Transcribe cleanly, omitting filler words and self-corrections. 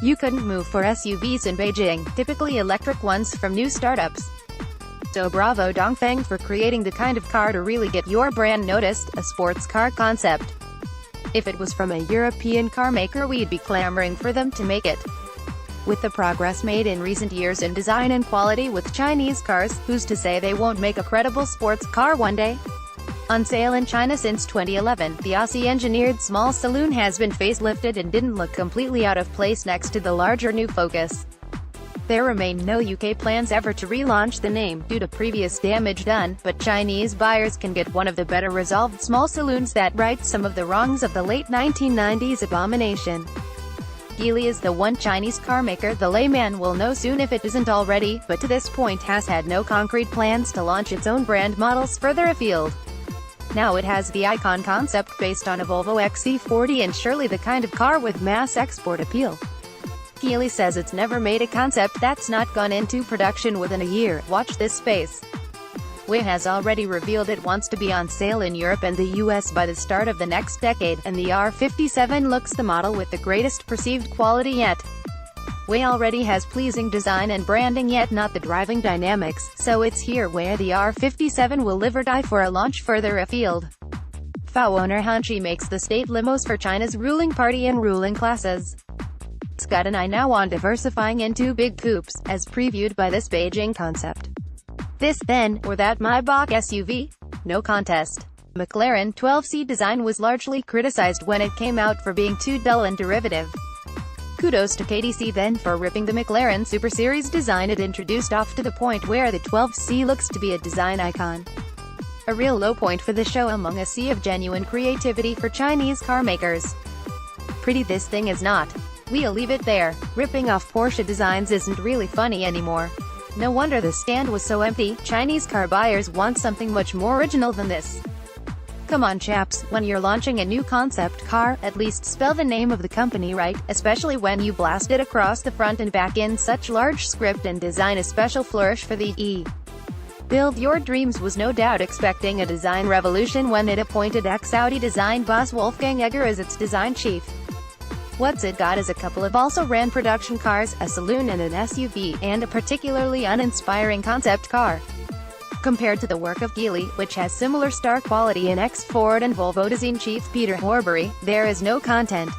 You couldn't move for SUVs in Beijing, typically electric ones from new startups. So bravo Dongfeng for creating the kind of car to really get your brand noticed, a sports car concept. If it was from a European car maker, we'd be clamoring for them to make it. With the progress made in recent years in design and quality with Chinese cars, who's to say they won't make a credible sports car one day? On sale in China since 2011, the Aussie-engineered small saloon has been facelifted and didn't look completely out of place next to the larger new Focus. There remain no UK plans ever to relaunch the name, due to previous damage done, but Chinese buyers can get one of the better resolved small saloons that right some of the wrongs of the late 1990s abomination. Geely is the one Chinese carmaker the layman will know soon if it isn't already, but to this point has had no concrete plans to launch its own brand models further afield. Now it has the Icon concept based on a Volvo XC40 and surely the kind of car with mass export appeal. Geely says it's never made a concept that's not gone into production within a year. Watch this space. Geely has already revealed it wants to be on sale in Europe and the US by the start of the next decade, and the R57 looks the model with the greatest perceived quality yet. Geely already has pleasing design and branding yet not the driving dynamics, so it's here where the R57 will live or die for a launch further afield. FAW owner Hanchi makes the state limos for China's ruling party and ruling classes. It's got an eye now on diversifying into big coupes, as previewed by this Beijing concept. This, then, or that Maybach SUV? No contest. McLaren 12C design was largely criticized when it came out for being too dull and derivative. Kudos to KDC then for ripping the McLaren Super Series design it introduced off to the point where the 12C looks to be a design icon. A real low point for the show among a sea of genuine creativity for Chinese car makers. Pretty this thing is not. We'll leave it there. Ripping off Porsche designs isn't really funny anymore. No wonder the stand was so empty. Chinese car buyers want something much more original than this. Come on chaps, when you're launching a new concept car, at least spell the name of the company right, especially when you blast it across the front and back in such large script and design a special flourish for the E. Build Your Dreams was no doubt expecting a design revolution when it appointed ex-Audi design boss Wolfgang Egger as its design chief. What's it got is a couple of also-ran production cars, a saloon and an SUV, and a particularly uninspiring concept car. Compared to the work of Geely, which has similar star quality in ex-Ford and Volvo design chief Peter Horbury, there is no content.